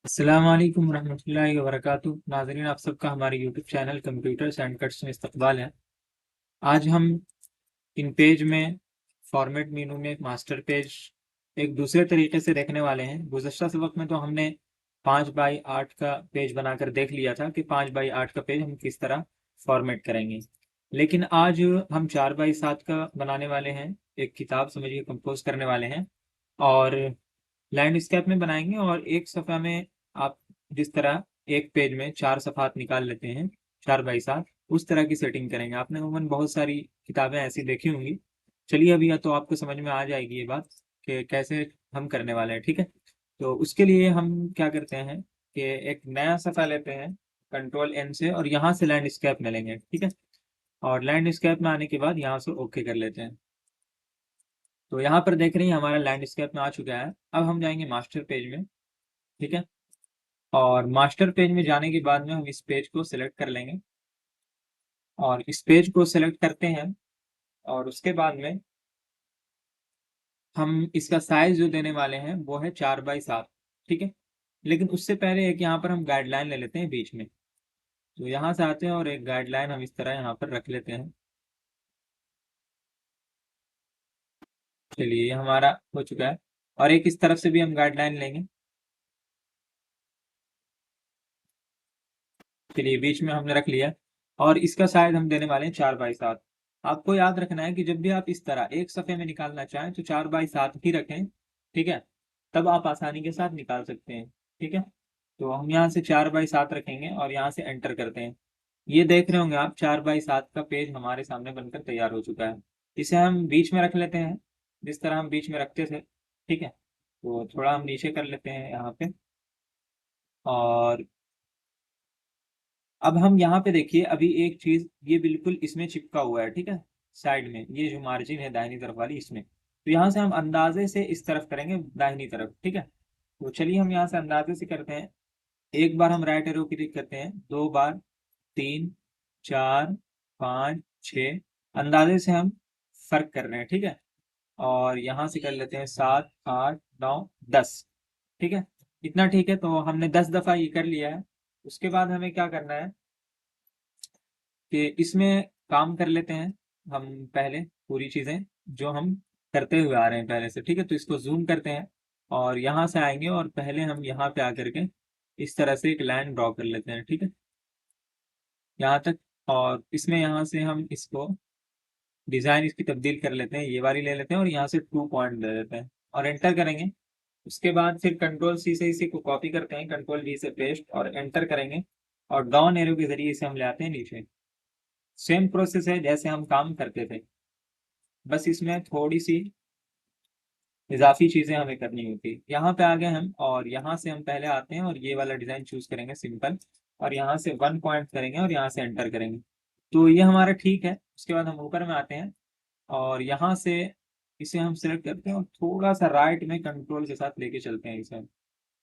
अस्सलाम वालेकुम रहमतुल्लाहि व बरकातुहू। नाज़रीन, आप सबका हमारे YouTube channel computers and cuts में इस्तकबाल है। आज हम इन पेज में फॉर्मेट मेनू में मास्टर पेज एक दूसरे तरीके से देखने वाले हैं। गुज़श्ता सबक में तो हमने 5 बाई 8 का पेज बनाकर देख लिया था कि 5 बाई 8 का पेज हम किस तरह फॉर्मेट करेंगे, लेकिन आज हम 4 बाई 7 का बनाने वाले हैं। एक किताब समझिए कंपोज करने वाले हैं और लैंडस्केप में बनाएंगे। और एक सफ़ा में आप जिस तरह एक पेज में 4 सफ़ात निकाल लेते हैं 4 बाई 7, उस तरह की सेटिंग करेंगे। आपने उमूमन बहुत सारी किताबें ऐसी देखी होंगी। चलिए, अभी या तो आपको समझ में आ जाएगी ये बात कि कैसे हम करने वाले हैं। ठीक है, तो उसके लिए हम क्या करते हैं कि एक नया सफ़ा लेते हैं Ctrl N से, और यहाँ से लैंडस्केप में लेंगे। ठीक है, और लैंडस्केप में आने के बाद यहाँ से ओके कर लेते हैं। तो यहाँ पर देख रही हैं हमारा लैंडस्केप में आ चुका है। अब हम जाएंगे मास्टर पेज में। ठीक है, और मास्टर पेज में जाने के बाद में हम इस पेज को सिलेक्ट कर लेंगे, और इस पेज को सिलेक्ट करते हैं। और उसके बाद में हम इसका साइज जो देने वाले हैं वो है 4 बाई 7। ठीक है, लेकिन उससे पहले एक यहाँ पर हम गाइडलाइन ले लेते हैं बीच में। तो यहाँ से आते हैं और एक गाइडलाइन हम इस तरह यहाँ पर रख लेते हैं। चलिए, ये हमारा हो चुका है। और एक इस तरफ से भी हम गाइडलाइन लेंगे। चलिए, बीच में हमने रख लिया। और इसका साइज हम देने वाले हैं 4 बाई 7। आपको याद रखना है कि जब भी आप इस तरह एक सफ़े में निकालना चाहें तो 4 बाई 7 ही रखें। ठीक है, तब आप आसानी के साथ निकाल सकते हैं। ठीक है, तो हम यहाँ से 4 बाई 7 रखेंगे और यहाँ से एंटर करते हैं। ये देख रहे होंगे आप, 4 बाई 7 का पेज हमारे सामने बनकर तैयार हो चुका है। इसे हम बीच में रख लेते हैं, जिस तरह हम बीच में रखते थे। ठीक है, तो थोड़ा हम नीचे कर लेते हैं यहाँ पे। और अब हम यहाँ पे देखिए, अभी एक चीज ये बिल्कुल इसमें चिपका हुआ है। ठीक है, साइड में ये जो मार्जिन है दाहिनी तरफ वाली, इसमें तो यहाँ से हम अंदाजे से इस तरफ करेंगे, दाहिनी तरफ। ठीक है, तो चलिए हम यहाँ से अंदाजे से करते हैं। एक बार हम राइट एरो क्लिक करते हैं, 2 बार, 3, 4, 5, 6, अंदाजे से हम फर्क कर रहे हैं। ठीक है, और यहाँ से कर लेते हैं 7, 8, 9, 10। ठीक है, इतना ठीक है। तो हमने 10 दफा ये कर लिया है। उसके बाद हमें क्या करना है कि इसमें काम कर लेते हैं हम पहले पूरी चीज़ें जो हम करते हुए आ रहे हैं पहले से। ठीक है, तो इसको जूम करते हैं और यहाँ से आएंगे, और पहले हम यहाँ पे आकर के इस तरह से एक लाइन ड्रॉ कर लेते हैं। ठीक है, यहाँ तक। और इसमें यहाँ से हम इसको डिज़ाइन इसकी तब्दील कर लेते हैं, ये वाली ले लेते हैं और यहाँ से 2 पॉइंट दे देते हैं और एंटर करेंगे। उसके बाद फिर Ctrl C से इसी को कॉपी करते हैं, Ctrl V से पेस्ट और एंटर करेंगे। और डाउन एरो के जरिए इसे हम ले आते हैं नीचे। सेम प्रोसेस है जैसे हम काम करते थे, बस इसमें थोड़ी सी इजाफी चीजें हमें करनी होती है। यहाँ पे आ गए हम, और यहाँ से हम पहले आते हैं और ये वाला डिजाइन चूज करेंगे सिंपल, और यहाँ से 1 पॉइंट करेंगे और यहाँ से एंटर करेंगे। तो ये हमारा ठीक है। उसके बाद हम ऊपर में आते हैं और यहाँ से इसे हम सिलेक्ट करते हैं और थोड़ा सा राइट में कंट्रोल के साथ लेके चलते हैं इसे।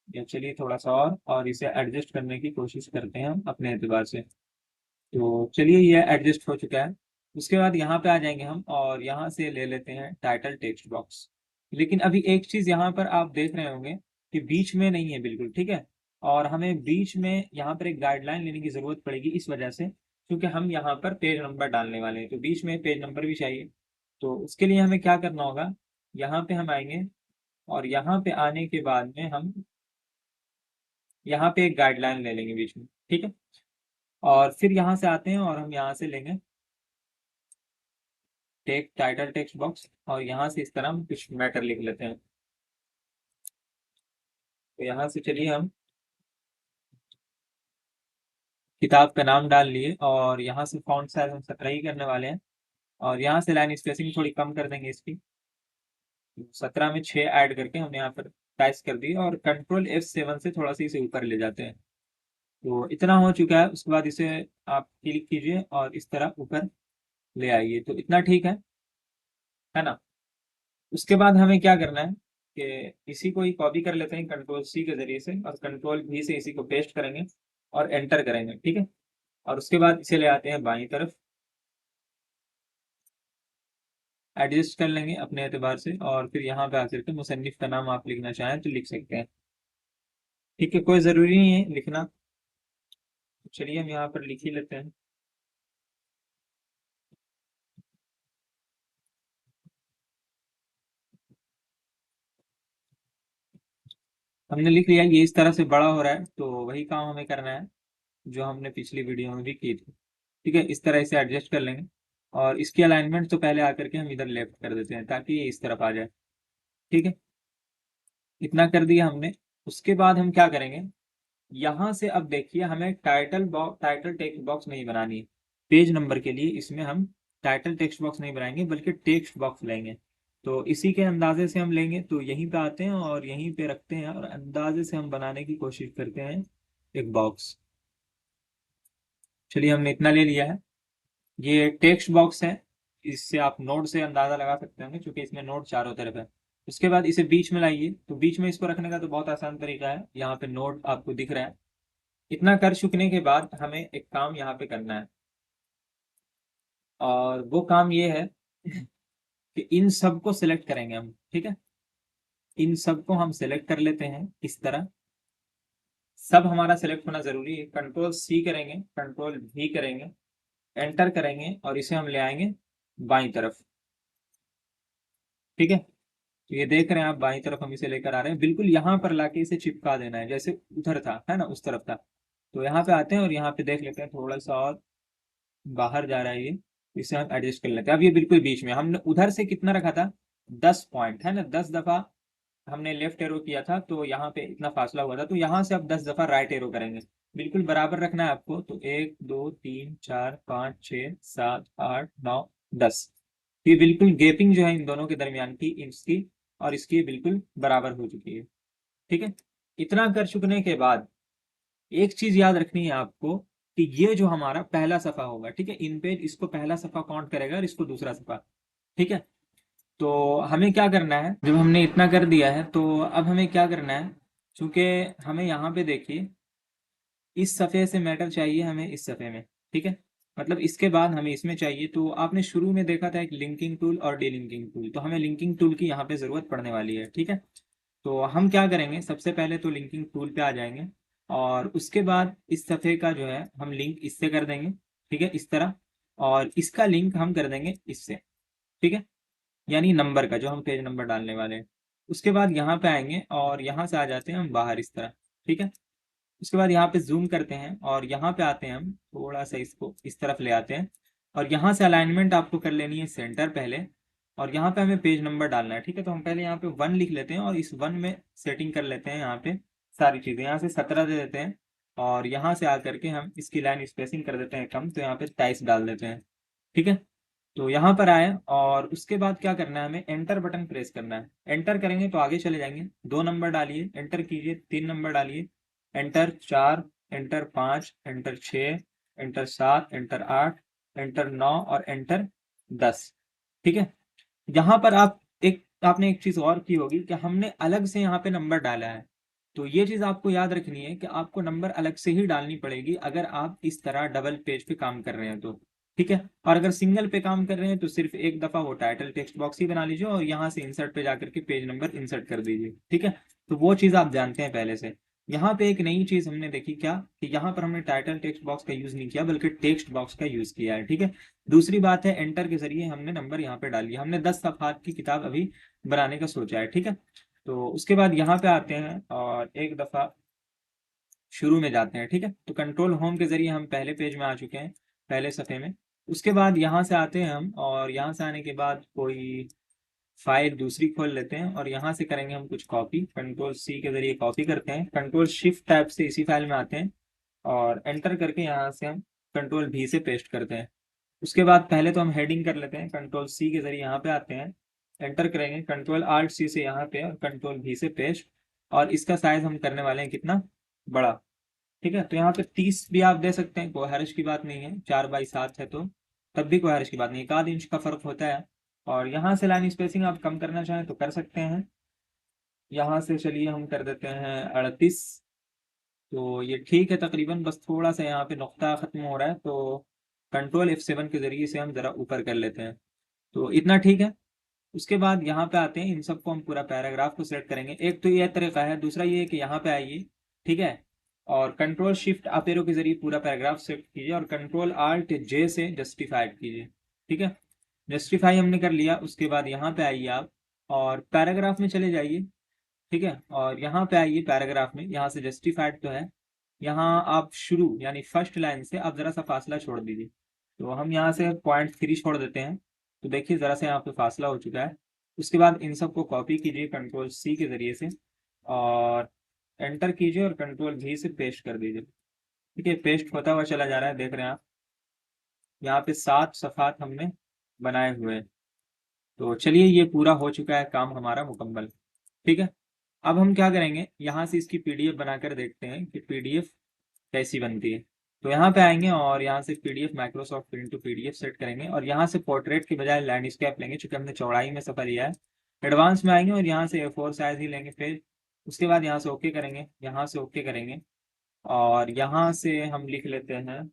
या चलिए थोड़ा सा और इसे एडजस्ट करने की कोशिश करते हैं हम अपने एतबार से। तो चलिए, ये एडजस्ट हो चुका है। उसके बाद यहाँ पे आ जाएंगे हम और यहाँ से ले लेते हैं टाइटल टेक्स्ट बॉक्स। लेकिन अभी एक चीज यहाँ पर आप देख रहे होंगे कि बीच में नहीं है बिल्कुल। ठीक है, और हमें बीच में यहाँ पर एक गाइडलाइन लेने की जरूरत पड़ेगी, इस वजह से क्योंकि हम यहाँ पर पेज नंबर डालने वाले हैं, तो बीच में पेज नंबर भी चाहिए। तो उसके लिए हमें क्या करना होगा, यहाँ पे हम आएंगे और यहाँ पे आने के बाद में हम यहाँ पे एक गाइडलाइन ले लेंगे बीच में। ठीक है, और फिर यहाँ से आते हैं और हम यहाँ से लेंगे टेक टाइटल टेक्स्ट बॉक्स, और यहाँ से इस तरह हम कुछ मैटर लिख लेते हैं। तो यहाँ से चलिए हम किताब का नाम डाल लिए, और यहाँ से फॉन्ट साइज हम 17 ही करने वाले हैं। और यहाँ से लाइन स्पेसिंग थोड़ी कम कर देंगे इसकी, 17 में 6 ऐड करके हमने यहाँ पर टाइप कर दी, और Ctrl F7 से थोड़ा सा इसे ऊपर ले जाते हैं। तो इतना हो चुका है। उसके बाद इसे आप क्लिक कीजिए और इस तरह ऊपर ले आइए। तो इतना ठीक है ना। उसके बाद हमें क्या करना है कि इसी को ही कॉपी कर लेते हैं Ctrl C के जरिए से, और Ctrl V से इसी को पेस्ट करेंगे और एंटर करेंगे। ठीक है, और उसके बाद इसे ले आते हैं बाईं तरफ, एडजस्ट कर लेंगे अपने एतबार से, और फिर यहाँ पे आकर के मुसन्निफ का नाम आप लिखना चाहें तो लिख सकते हैं। ठीक है, कोई ज़रूरी नहीं है लिखना। तो चलिए हम यहाँ पर लिख ही लेते हैं। हमने लिख लिया, ये इस तरह से बड़ा हो रहा है, तो वही काम हमें करना है जो हमने पिछली वीडियो में भी की थी। ठीक है, इस तरह से एडजस्ट कर लेंगे। और इसकी अलाइनमेंट तो पहले आकर के हम इधर लेफ्ट कर देते हैं ताकि ये इस तरफ आ जाए। ठीक है, इतना कर दिया हमने। उसके बाद हम क्या करेंगे, यहाँ से अब देखिए हमें टाइटल टेक्स्ट बॉक्स नहीं बनानी है पेज नंबर के लिए। इसमें हम टाइटल टेक्स्ट बॉक्स नहीं बनाएंगे बल्कि टेक्स्ट बॉक्स लेंगे। तो इसी के अंदाजे से हम लेंगे, तो यहीं पे आते हैं और यहीं पे रखते हैं और अंदाजे से हम बनाने की कोशिश करते हैं एक बॉक्स। चलिए हमने इतना ले लिया है। ये टेक्स्ट बॉक्स है, इससे आप नोट से अंदाजा लगा सकते होंगे क्योंकि इसमें नोट चारों तरफ है। उसके बाद इसे बीच में लाइए, तो बीच में इसको रखने का तो बहुत आसान तरीका है, यहाँ पे नोट आपको दिख रहा है। इतना कर चुकने के बाद हमें एक काम यहाँ पे करना है, और वो काम ये है कि इन सबको सिलेक्ट करेंगे हम। ठीक है, इन सबको हम सिलेक्ट कर लेते हैं इस तरह। सब हमारा सिलेक्ट होना जरूरी है। कंट्रोल सी करेंगे, कंट्रोल भी करेंगे, एंटर करेंगे और इसे हम ले आएंगे बाई तरफ। ठीक है, तो ये देख रहे हैं आप, बाई तरफ हम इसे लेकर आ रहे हैं, बिल्कुल यहाँ पर लाके इसे चिपका देना है जैसे उधर था, है ना, उस तरफ था। तो यहाँ पे आते हैं और यहाँ पे देख लेते हैं थोड़ा सा और बाहर जा रहा है ये, इसे हम एडजस्ट कर लेते हैं। अब ये बिल्कुल बीच में, हमने उधर से कितना रखा था, 10 पॉइंट, है ना, 10 दफा हमने लेफ्ट एरो किया था तो यहाँ पे इतना फासला हुआ था, तो यहाँ से अब 10 दफा राइट एरो करेंगे। बिल्कुल बराबर रखना है आपको, तो 1 2 3 4 5 6 7 8 9 10। ये बिल्कुल गेपिंग जो है इन दोनों के दरमियान की, इसकी और इसकी बिल्कुल बराबर हो चुकी है। ठीक है, इतना कर चुकने के बाद एक चीज याद रखनी है आपको कि ये जो हमारा पहला सफा होगा, ठीक है, इन पेज इसको पहला सफा काउंट करेगा और इसको दूसरा सफा। ठीक है, तो हमें क्या करना है, जब हमने इतना कर दिया है तो अब हमें क्या करना है, क्योंकि हमें यहाँ पे देखिए इस सफ़े से मैटर चाहिए हमें इस सफ़े में। ठीक है, मतलब इसके बाद हमें इसमें चाहिए। तो आपने शुरू में देखा था एक लिंकिंग टूल और डीलिंकिंग टूल, तो हमें लिंकिंग टूल की यहाँ पे ज़रूरत पड़ने वाली है। ठीक है, तो हम क्या करेंगे, सबसे पहले तो लिंकिंग टूल पे आ जाएंगे और उसके बाद इस सफ़े का जो है हम लिंक इससे कर देंगे। ठीक है, इस तरह, और इसका लिंक हम कर देंगे इससे। ठीक है, यानी नंबर का, जो हम पेज नंबर डालने वाले हैं। उसके बाद यहाँ पे आएंगे और यहाँ से आ जाते हैं हम बाहर इस तरह। ठीक है, उसके बाद यहाँ पे जूम करते हैं और यहाँ पे आते हैं हम, थोड़ा सा इसको इस तरफ ले आते हैं और यहाँ से अलाइनमेंट आपको कर लेनी है सेंटर पहले, और यहाँ पे हमें पेज नंबर डालना है। ठीक है, तो हम पहले यहाँ पे 1 लिख लेते हैं और इस 1 में सेटिंग कर लेते हैं यहाँ पे सारी चीज़ें। यहाँ से 17 दे देते हैं और यहाँ से आकर के हम इसकी लाइन स्पेसिंग कर देते हैं कम, तो यहाँ पे 23 डाल देते हैं। ठीक है, तो यहाँ पर आए और उसके बाद क्या करना है, हमें एंटर बटन प्रेस करना है। एंटर करेंगे तो आगे चले जाएंगे, 2 नंबर डालिए, एंटर कीजिए, 3 नंबर डालिए, enter 4, enter 5, enter 6, enter 7, enter 8, enter 9 और एंटर 10। ठीक है, यहाँ पर आपने एक चीज और की होगी कि हमने अलग से यहाँ पे नंबर डाला है, तो ये चीज आपको याद रखनी है कि आपको नंबर अलग से ही डालनी पड़ेगी अगर आप इस तरह डबल पेज पे काम कर रहे हैं तो। ठीक है, और अगर सिंगल पे काम कर रहे हैं तो सिर्फ एक दफा वो टाइटल टेक्स्ट बॉक्स ही बना लीजिए और यहाँ से इंसर्ट पे जाकर के पेज नंबर इंसर्ट कर दीजिए। ठीक है, तो वो चीज आप जानते हैं पहले से। यहाँ पे एक नई चीज हमने देखी क्या, कि यहाँ पर हमने टाइटल टेक्स्ट बॉक्स का यूज नहीं किया बल्कि टेक्स्ट बॉक्स का यूज किया है। ठीक है, दूसरी बात है, एंटर के जरिए हमने नंबर यहाँ पे डाल दिया। हमने 10 सफ़ात की किताब अभी बनाने का सोचा है। ठीक है, तो उसके बाद यहाँ पे आते हैं और एक दफा शुरू में जाते हैं। ठीक है, तो कंट्रोल होम के जरिए हम पहले पेज में आ चुके हैं, पहले सफ़े में। उसके बाद यहाँ से आते हैं हम और यहाँ से आने के बाद कोई फाइल दूसरी खोल लेते हैं और यहाँ से करेंगे हम कुछ कॉपी, कंट्रोल सी के जरिए कॉपी करते हैं, कंट्रोल शिफ्ट टैब से इसी फाइल में आते हैं और एंटर करके यहाँ से हम कंट्रोल भी से पेस्ट करते हैं। उसके बाद पहले तो हम हेडिंग कर लेते हैं, कंट्रोल सी के जरिए यहाँ पे आते हैं, एंटर करेंगे, कंट्रोल आल्ट सी से यहाँ पे और कंट्रोल भी से पेस्ट, और इसका साइज हम करने वाले हैं कितना बड़ा। ठीक है, तो यहाँ पे 30 भी आप दे सकते हैं, कोई हर्ज की बात नहीं है, 4 बाई 7 है तो तब भी कोई हर्ज की बात नहीं, 1 आध इंच का फर्क होता है। और यहाँ से लाइन स्पेसिंग आप कम करना चाहें तो कर सकते हैं, यहाँ से चलिए हम कर देते हैं 38। तो ये ठीक है तकरीबन, बस थोड़ा सा यहाँ पे नुक्ता खत्म हो रहा है, तो कंट्रोल F7 के जरिए से हम जरा ऊपर कर लेते हैं, तो इतना ठीक है। उसके बाद यहाँ पे आते हैं, इन सबको हम पूरा पैराग्राफ को सिलेक्ट करेंगे। एक तो ये तरीका है, दूसरा ये है कि यहाँ पे आइए ठीक है। और कंट्रोल शिफ्ट अप एरो के जरिए पूरा पैराग्राफ सेट कीजिए और कंट्रोल आल्ट जे से जस्टिफाइड कीजिए। ठीक है, जस्टिफाई हमने कर लिया। उसके बाद यहाँ पे आइए आप और पैराग्राफ में चले जाइए। ठीक है, और यहाँ पे आइए पैराग्राफ में, यहाँ से जस्टिफाइड तो है, यहाँ आप शुरू यानी फर्स्ट लाइन से आप ज़रा सा फासला छोड़ दीजिए। तो हम यहाँ से .3 छोड़ देते हैं। तो देखिए ज़रा सा यहाँ पे फासला हो चुका है। उसके बाद इन सबको कॉपी कीजिए कंट्रोल सी के ज़रिए से और एंटर कीजिए और कंट्रोल V से पेस्ट कर दीजिए। ठीक है, पेस्ट होता हुआ चला जा रहा है, देख रहे हैं आप। यहाँ पे 7 सफ़ात हमने बनाए हुए हैं। तो चलिए, ये पूरा हो चुका है काम हमारा मुकम्मल। ठीक है, अब हम क्या करेंगे, यहाँ से इसकी PDF बनाकर देखते हैं कि PDF कैसी बनती है। तो यहाँ पे आएंगे और यहाँ से PDF Microsoft print to PDF set करेंगे और यहाँ से पोर्ट्रेट की बजाय लैंडस्केप लेंगे, चूंकि हमने चौड़ाई में सफ़र लिया है। एडवांस में आएंगे और यहाँ से A4 साइज ही लेंगे। फिर उसके बाद यहाँ से ओके करेंगे, यहाँ से ओके करेंगे और यहाँ से हम लिख लेते हैं,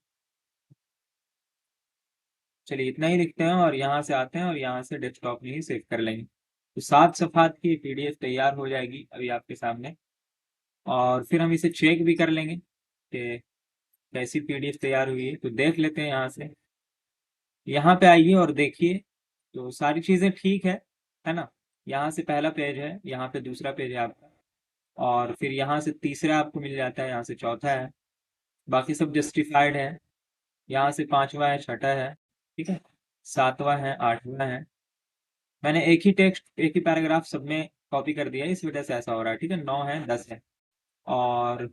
चलिए इतना ही लिखते हैं और यहाँ से आते हैं और यहाँ से डेस्कटॉप में ही सेव कर लेंगे। तो 7 सफ़ात की PDF तैयार हो जाएगी अभी आपके सामने। और फिर हम इसे चेक भी कर लेंगे कि कैसी PDF तैयार हुई है। तो देख लेते हैं यहाँ से, यहाँ पे आइए और देखिए। तो सारी चीज़ें ठीक है ना। यहाँ से पहला पेज है, यहाँ पे दूसरा पेज है आपका, और फिर यहाँ से तीसरा आपको मिल जाता है, यहाँ से चौथा है, बाकी सब जस्टिफाइड है। यहाँ से पांचवा है, छठा है, ठीक है, सातवां है, आठवां है। मैंने एक ही टेक्स्ट, एक ही पैराग्राफ सब में कॉपी कर दिया है, इस वजह से ऐसा हो रहा है। ठीक है, 9 है, 10 है। और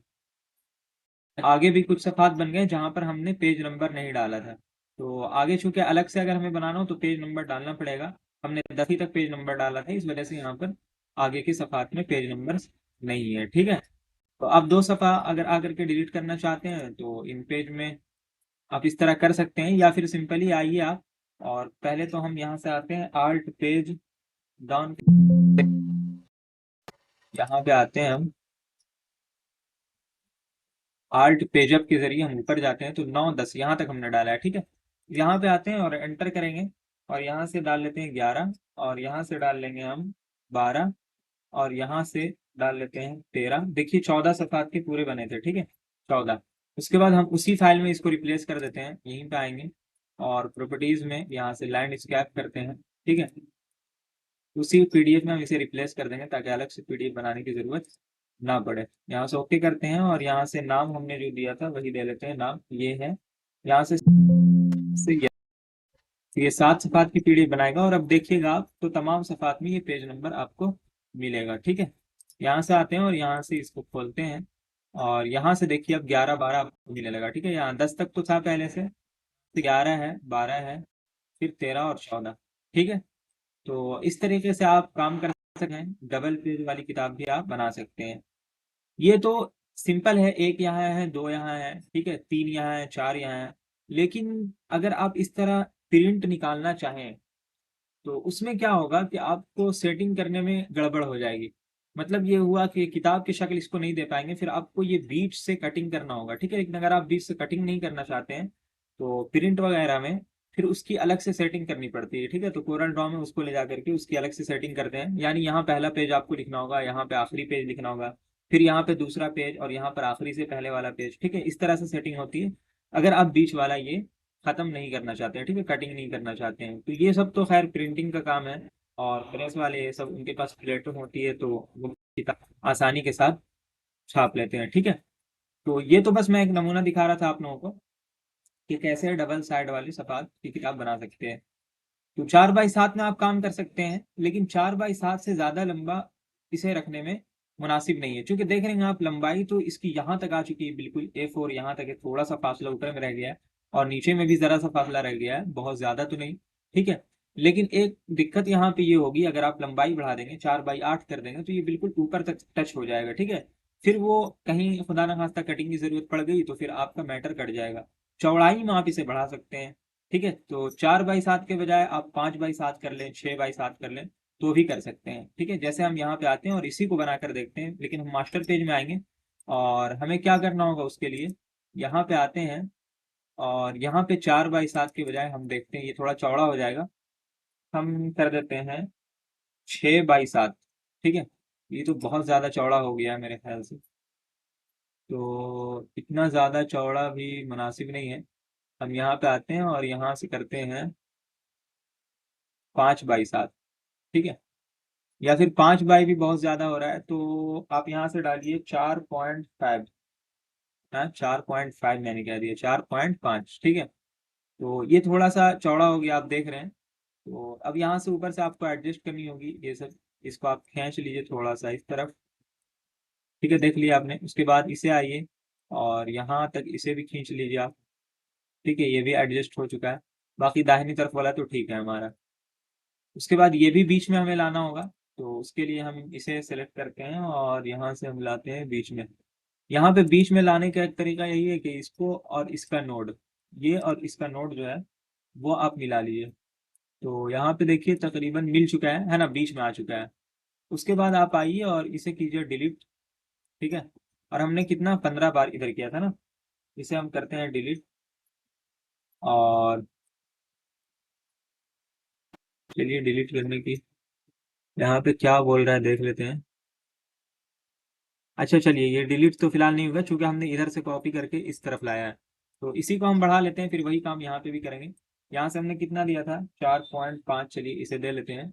आगे भी कुछ सफ़ात बन गए जहाँ पर हमने पेज नंबर नहीं डाला था। तो आगे चूंकि अलग से अगर हमें बनाना हो तो पेज नंबर डालना पड़ेगा। हमने 10वीं तक पेज नंबर डाला था, इस वजह से यहाँ पर आगे की सफ़ात में पेज नंबर नहीं है। ठीक है, तो अब 2 सफ़ा अगर आकर के डिलीट करना चाहते हैं तो इन पेज में आप इस तरह कर सकते हैं, या फिर सिंपली आइए आप और पहले तो हम यहाँ से आते हैं आल्ट पेज डाउन, यहाँ पे आते हैं हम आल्ट पेजअप के जरिए हम ऊपर जाते हैं। तो 9 10 यहाँ तक हमने डाला है। ठीक है, यहाँ पे आते हैं और एंटर करेंगे और यहाँ से डाल लेते हैं 11 और यहाँ से डाल लेंगे हम 12 और यहाँ से डाल लेते हैं 13। देखिए 14 सफ़ात के पूरे बने थे। ठीक है, 14। उसके बाद हम उसी फाइल में इसको रिप्लेस कर देते हैं, यहीं पे आएंगे और प्रॉपर्टीज में यहाँ से लैंडस्केप करते हैं। ठीक है, उसी PDF में हम इसे रिप्लेस कर देंगे ताकि अलग से PDF बनाने की जरूरत ना पड़े। यहाँ से ओके करते हैं और यहाँ से नाम हमने जो दिया था वही दे लेते हैं, नाम ये है। यहाँ से ये 7 सफ़ात की PDF बनाएगा और अब देखिएगा आप तो तमाम सफ़ात में ये पेज नंबर आपको मिलेगा। ठीक है, यहाँ से आते हैं और यहाँ से इसको खोलते हैं और यहाँ से देखिए अब 11 12 आपको मिलने लगा। ठीक है, यहाँ 10 तक तो था पहले से, तो 11 है, 12 है, फिर 13 और 14। ठीक है, तो इस तरीके से आप काम कर सकते हैं। डबल पेज वाली किताब भी आप बना सकते हैं। ये तो सिंपल है, एक यहाँ है, दो यहाँ है, ठीक है, तीन यहाँ है, चार यहाँ है। लेकिन अगर आप इस तरह प्रिंट निकालना चाहें तो उसमें क्या होगा कि आपको सेटिंग करने में गड़बड़ हो जाएगी। मतलब ये हुआ कि किताब की शक्ल इसको नहीं दे पाएंगे, फिर आपको ये बीच से कटिंग करना होगा। ठीक है, लेकिन अगर आप बीच से कटिंग नहीं करना चाहते हैं तो प्रिंट वगैरह में फिर उसकी अलग से सेटिंग करनी पड़ती है। ठीक है, तो कोरल ड्रॉ में उसको ले जा करके उसकी अलग से सेटिंग करते हैं, यानी यहाँ पहला पेज आपको लिखना होगा, यहाँ पे आखिरी पेज लिखना होगा, फिर यहाँ पे दूसरा पेज और यहाँ पर आखिरी से पहले वाला पेज। ठीक है, इस तरह से सेटिंग होती है अगर आप बीच वाला ये खत्म नहीं करना चाहते हैं। ठीक है, कटिंग नहीं करना चाहते हैं। तो ये सब तो खैर प्रिंटिंग का काम है और प्रेस वाले ये सब उनके पास प्लेटो होती है तो वो किताब आसानी के साथ छाप लेते हैं। ठीक है, तो ये तो बस मैं एक नमूना दिखा रहा था आप लोगों को कि कैसे डबल साइड वाली सफ़ात की किताब बना सकते हैं। तो 4x7 में आप काम कर सकते हैं, लेकिन 4x7 से ज़्यादा लंबा इसे रखने में मुनासिब नहीं है, क्योंकि देख रहे हैं आप लंबाई तो इसकी यहाँ तक आ चुकी है, बिल्कुल A4 यहाँ तक है, थोड़ा सा फासला ऊपर में रह गया है और नीचे में भी ज़रा सा फासला रह गया है, बहुत ज़्यादा तो नहीं। ठीक है, लेकिन एक दिक्कत यहाँ पे ये होगी, अगर आप लंबाई बढ़ा देंगे 4x8 कर देंगे तो ये बिल्कुल ऊपर तक टच हो जाएगा। ठीक है, फिर वो कहीं खुदा न खास्ता कटिंग की ज़रूरत पड़ गई तो फिर आपका मैटर कट जाएगा। चौड़ाई में आप इसे बढ़ा सकते हैं। ठीक है, तो 4x7 के बजाय आप 5x7 कर लें, 6x7 कर लें तो भी कर सकते हैं। ठीक है, जैसे हम यहाँ पे आते हैं और इसी को बनाकर देखते हैं, लेकिन हम मास्टर पेज में आएंगे और हमें क्या करना होगा उसके लिए, यहाँ पे आते हैं और यहाँ पे 4x7 के बजाय हम देखते हैं ये थोड़ा चौड़ा हो जाएगा, हम कर देते हैं 6x7। ठीक है, ये तो बहुत ज़्यादा चौड़ा हो गया है मेरे ख्याल से। तो इतना ज़्यादा चौड़ा भी मुनासिब नहीं है। हम यहाँ पे आते हैं और यहाँ से करते हैं 5 बाई 7। ठीक है, या फिर 5 बाई भी बहुत ज़्यादा हो रहा है, तो आप यहाँ से डालिए 4.5। हाँ, 4.5 मैंने कह दिया, 4.5। ठीक है, तो ये थोड़ा सा चौड़ा हो गया, आप देख रहे हैं। तो अब यहाँ से ऊपर से आपको एडजस्ट करनी होगी ये सब। इसको आप खींच लीजिए थोड़ा सा इस तरफ। ठीक है, देख लिया आपने। उसके बाद इसे आइए और यहाँ तक इसे भी खींच लीजिए आप। ठीक है, ये भी एडजस्ट हो चुका है। बाकी दाहिनी तरफ वाला तो ठीक है हमारा। उसके बाद ये भी बीच में हमें लाना होगा। तो उसके लिए हम इसे सेलेक्ट करते हैं और यहाँ से हम लाते हैं बीच में। यहाँ पे बीच में लाने का एक तरीका यही है कि इसको और इसका नोड, ये और इसका नोड जो है वो आप मिला लीजिए। तो यहाँ पे देखिए तकरीबन मिल चुका है ना, बीच में आ चुका है। उसके बाद आप आइए और इसे कीजिए डिलीट। ठीक है, और हमने कितना 15 बार इधर किया था ना, इसे हम करते हैं डिलीट। और चलिए डिलीट करने की, यहाँ पे क्या बोल रहा है देख लेते हैं। अच्छा चलिए, ये डिलीट तो फिलहाल नहीं होगा क्योंकि हमने इधर से कॉपी करके इस तरफ लाया है। तो इसी को हम बढ़ा लेते हैं, फिर वही काम यहाँ पे भी करेंगे। यहाँ से हमने कितना दिया था, 4.5। चलिए इसे दे लेते हैं।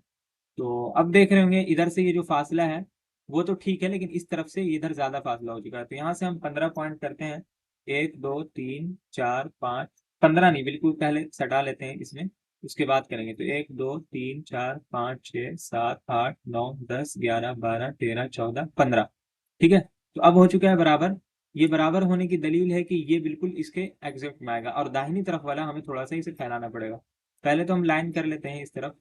तो अब देख रहे होंगे इधर से ये जो फासला है वो तो ठीक है, लेकिन इस तरफ से इधर ज़्यादा फासला हो चुका है। तो यहाँ से हम 15 पॉइंट करते हैं। 1 2 3 4 5। 15 नहीं, बिल्कुल पहले सटा लेते हैं इसमें, उसके बाद करेंगे। तो 1 2 3 4 5 6 7 8 9 10 11 12 13 14 15। ठीक है, तो अब हो चुका है बराबर। ये बराबर होने की दलील है कि ये बिल्कुल इसके एग्जैक्ट में आएगा, और दाहिनी तरफ वाला हमें थोड़ा सा इसे फैलाना पड़ेगा। पहले तो हम लाइन कर लेते हैं इस तरफ।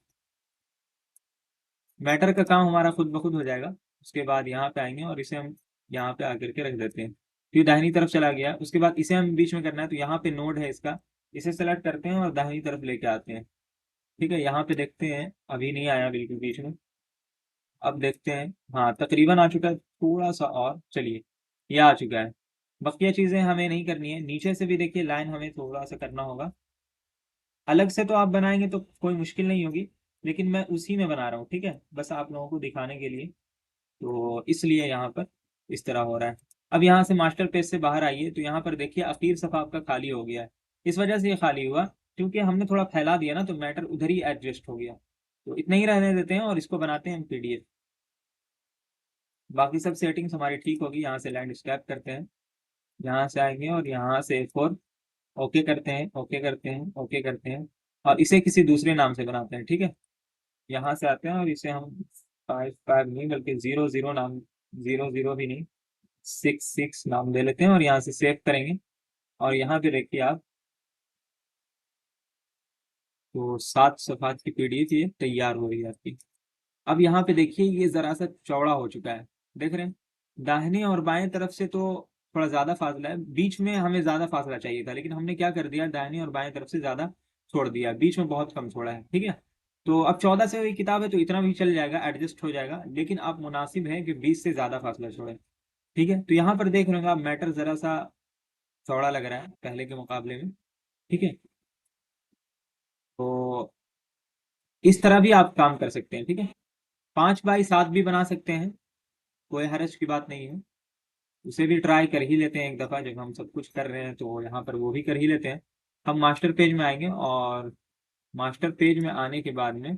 मैटर का काम हमारा खुद ब खुद हो जाएगा। उसके बाद यहाँ पे आएंगे और इसे हम यहाँ पे आकर के रख देते हैं। तो ये दाहिनी तरफ चला गया। उसके बाद इसे हम बीच में करना है, तो यहाँ पे नोड है इसका, इसे सेलेक्ट करते हैं और दाहिनी तरफ लेके आते हैं। ठीक है, यहाँ पे देखते हैं अभी नहीं आया बिल्कुल बीच में। अब देखते हैं, हाँ तकरीबन आ चुका है, थोड़ा सा और चलिए, ये आ चुका है। बकिया चीज़ें हमें नहीं करनी है, नीचे से भी देखिए लाइन हमें थोड़ा सा करना होगा। अलग से तो आप बनाएंगे तो कोई मुश्किल नहीं होगी, लेकिन मैं उसी में बना रहा हूँ। ठीक है, बस आप लोगों को दिखाने के लिए, तो इसलिए यहाँ पर इस तरह हो रहा है। अब यहाँ से मास्टर पेज से बाहर आइए, तो यहाँ पर देखिए आखिर सफ़ा आपका खाली हो गया है। इस वजह से ये खाली हुआ क्योंकि हमने थोड़ा फैला दिया ना, तो मैटर उधर ही एडजस्ट हो गया। तो इतना ही रहने देते हैं और इसको बनाते हैं हम पीडीएफ। बाकी सब सेटिंग्स हमारी ठीक होगी। यहाँ से लैंडस्केप करते हैं, यहाँ से आएंगे और यहाँ से A4 ओके करते हैं, ओके करते हैं, ओके करते हैं, और इसे किसी दूसरे नाम से बनाते हैं। ठीक है, यहाँ से आते हैं और इसे हम 5 5 नहीं बल्कि 0 0 नाम, 0 0 भी नहीं, 6 6 नाम दे लेते हैं और यहाँ से सेव करेंगे। और यहाँ पे देखिए आप, तो 7 सफ़ात की पीडीएफ ये तैयार हो रही है आपकी। अब यहाँ पे देखिए ये ज़रा सा चौड़ा हो चुका है, देख रहे हैं। दाहिने और बाएं तरफ से तो थोड़ा ज़्यादा फासला है, बीच में हमें ज़्यादा फासला चाहिए था, लेकिन हमने क्या कर दिया, दाहिने और बाएं तरफ से ज़्यादा छोड़ दिया, बीच में बहुत कम छोड़ा है। ठीक है, तो अब 14 से हुई किताब है तो इतना भी चल जाएगा, एडजस्ट हो जाएगा, लेकिन आप मुनासिब है कि 20 से ज़्यादा फासला छोड़ें। ठीक है, तो यहाँ पर देख रहे होंगे आप, मैटर ज़रा सा चौड़ा लग रहा है पहले के मुकाबले में। ठीक है, तो इस तरह भी आप काम कर सकते हैं। ठीक है, 5 बाई 7 भी बना सकते हैं, कोई हर्ज की बात नहीं है। उसे भी ट्राई कर ही लेते हैं एक दफ़ा, जब हम सब कुछ कर रहे हैं तो यहाँ पर वो भी कर ही लेते हैं। हम मास्टर पेज में आएंगे और मास्टर पेज में आने के बाद में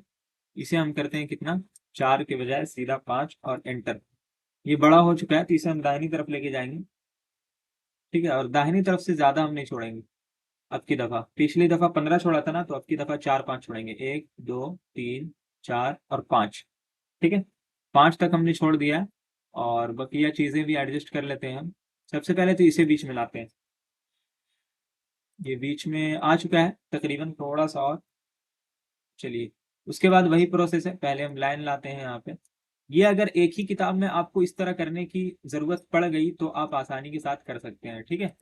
इसे हम करते हैं कितना, 4 के बजाय सीधा 5 और एंटर। ये बड़ा हो चुका है तो इसे हम दाहिनी तरफ लेके जाएंगे। ठीक है, और दाहिनी तरफ से ज़्यादा हम नहीं छोड़ेंगे। अब की दफ़ा, पिछली दफ़ा 15 छोड़ा था ना, तो अब की दफ़ा 4 5 छोड़ेंगे, 1 2 3 4 और 5। ठीक है, 5 तक हमने छोड़ दिया है। और बकिया चीज़ें भी एडजस्ट कर लेते हैं हम। सबसे पहले तो इसे बीच में लाते हैं, ये बीच में आ चुका है तकरीबन, थोड़ा सा और चलिए। उसके बाद वही प्रोसेस है, पहले हम लाइन लाते हैं यहाँ पे। ये अगर एक ही किताब में आपको इस तरह करने की ज़रूरत पड़ गई तो आप आसानी के साथ कर सकते हैं। ठीक है,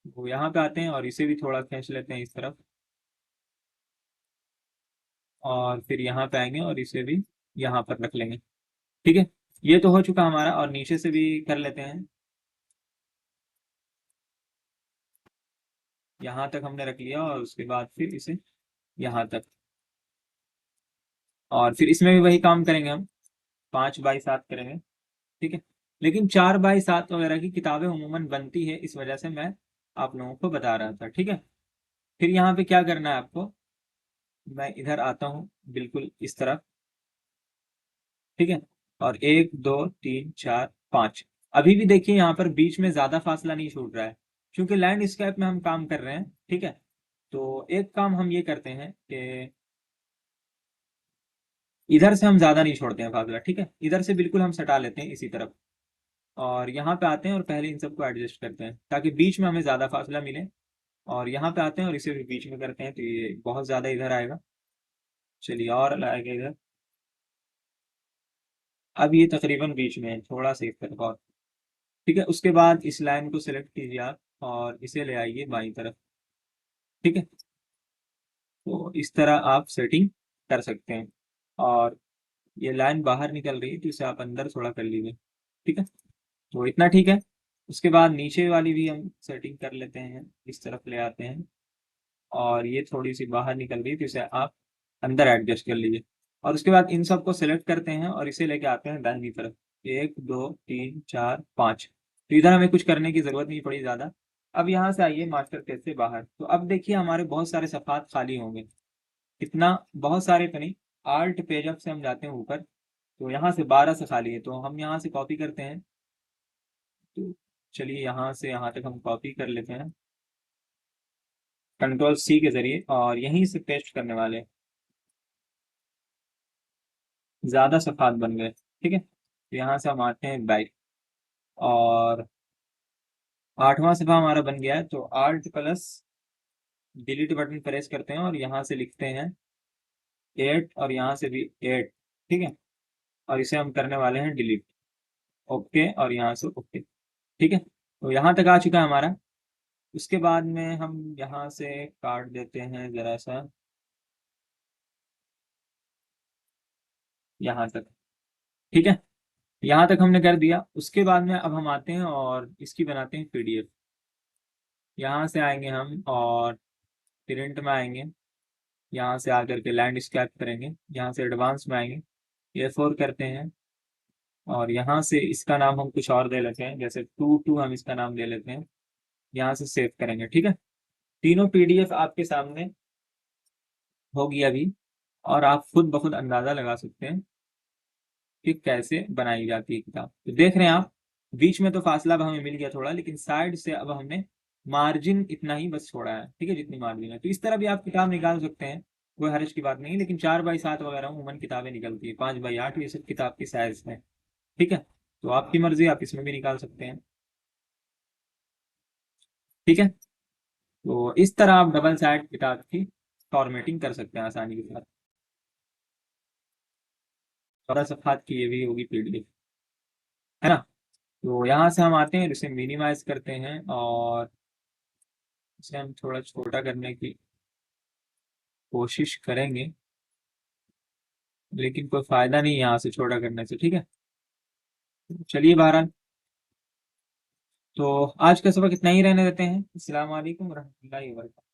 वो यहाँ पे आते हैं और इसे भी थोड़ा खींच लेते हैं इस तरफ, और फिर यहाँ पे आएंगे और इसे भी यहाँ पर रख लेंगे। ठीक है, ये तो हो चुका हमारा, और नीचे से भी कर लेते हैं। यहाँ तक हमने रख लिया और उसके बाद फिर इसे यहाँ तक, और फिर इसमें भी वही काम करेंगे हम, 5 बाई 7 करेंगे। ठीक है, लेकिन 4x7 वगैरह की किताबें उमूमन बनती है, इस वजह से मैं आप लोगों को बता रहा था। ठीक है, फिर यहाँ पे क्या करना है आपको, मैं इधर आता हूँ बिल्कुल इस तरफ। ठीक है, और 1 2 3 4 5, अभी भी देखिए यहाँ पर बीच में ज्यादा फासला नहीं छूट रहा है, क्योंकि लैंडस्केप में हम काम कर रहे हैं। ठीक है, तो एक काम हम ये करते हैं कि इधर से हम ज्यादा नहीं छोड़ते हैं फासला। ठीक है, इधर से बिल्कुल हम सटा लेते हैं इसी तरफ, और यहाँ पे आते हैं और पहले इन सबको एडजस्ट करते हैं ताकि बीच में हमें ज्यादा फासला मिले। और यहाँ पे आते हैं और इसे भी बीच में करते हैं, तो ये बहुत ज्यादा इधर आएगा। चलिए और लाएगा इधर। अब ये तकरीबन बीच में है, थोड़ा सा एक तरफ और। ठीक है, उसके बाद इस लाइन को सिलेक्ट कीजिए आप और इसे ले आइए बाई तरफ। ठीक है, तो इस तरह आप सेटिंग कर सकते हैं। और ये लाइन बाहर निकल रही है, तो इसे आप अंदर थोड़ा कर लीजिए। ठीक है, तो इतना ठीक है। उसके बाद नीचे वाली भी हम सेटिंग कर लेते हैं, इस तरफ ले आते हैं, और ये थोड़ी सी बाहर निकल रही है, तो इसे आप अंदर एडजस्ट कर लीजिए। और उसके बाद इन सबको सेलेक्ट करते हैं और इसे लेके आते हैं दाहिनी तरफ। 1 2 3 4 5, तो इधर हमें कुछ करने की जरूरत नहीं पड़ी ज्यादा। अब यहाँ से आइए मास्टर पेज से बाहर, तो अब देखिए हमारे बहुत सारे सफ़ात खाली होंगे। कितना, बहुत सारे तो नहीं। आल्ट पेज अप से हम जाते हैं ऊपर, तो यहाँ से 12 से खाली है, तो हम यहाँ से कॉपी करते हैं। तो चलिए यहाँ से यहाँ तक हम कॉपी कर लेते हैं कंट्रोल C के जरिए, और यहीं से पेस्ट करने वाले हैं। ज्यादा सफ़ात बन गए। ठीक है, तो यहाँ से हम आते हैं बैक, और 8वां सफ़ा हमारा बन गया है, तो Alt plus delete button press करते हैं और यहाँ से लिखते हैं 8, और यहाँ से भी 8। ठीक है, और इसे हम करने वाले हैं डिलीट। ओके, और यहाँ से ओके। ठीक है, तो यहाँ तक आ चुका है हमारा। उसके बाद में हम यहाँ से काट देते हैं जरा सा, यहाँ तक। ठीक है, यहाँ तक हमने कर दिया। उसके बाद में अब हम आते हैं और इसकी बनाते हैं PDF। यहाँ से आएंगे हम और प्रिंट में आएंगे, यहाँ से आकर के लैंडस्केप करेंगे, यहाँ से एडवांस में आएंगे, A4 करते हैं, और यहाँ से इसका नाम हम कुछ और दे लेते हैं, जैसे 2 हम इसका नाम दे लेते हैं। यहाँ से सेव करेंगे। ठीक है, तीनों PDF आपके सामने होगी अभी, और आप खुद ब खुद अंदाजा लगा सकते हैं कि कैसे बनाई जाती है किताब। तो देख रहे हैं आप, बीच में तो फासला अब हमें मिल गया थोड़ा, लेकिन साइड से अब हमने मार्जिन इतना ही बस छोड़ा है। ठीक है, जितनी मार्जिन है, तो इस तरह भी आप किताब निकाल सकते हैं, कोई हर्ज की बात नहीं। लेकिन 4x7 वगैरह उमूमन किताबें निकलती है, 5x8 ये सब किताब की साइज है। ठीक है, तो आपकी मर्जी, आप इसमें भी निकाल सकते हैं। ठीक है, तो इस तरह आप डबल साइड किताब की फॉर्मेटिंग कर सकते हैं आसानी के साथ। थोड़ा सा खाद की ये भी होगी PDF, है ना। तो यहाँ से हम आते हैं, इसे मिनिमाइज करते हैं और इसे हम थोड़ा छोटा करने की कोशिश करेंगे, लेकिन कोई फायदा नहीं यहाँ से छोटा करने से। ठीक है, चलिए बहरहाल, तो आज का सबक इतना ही रहने देते हैं। अस्सलाम वालेकुम रहमतुल्लाहि व बरकातहू।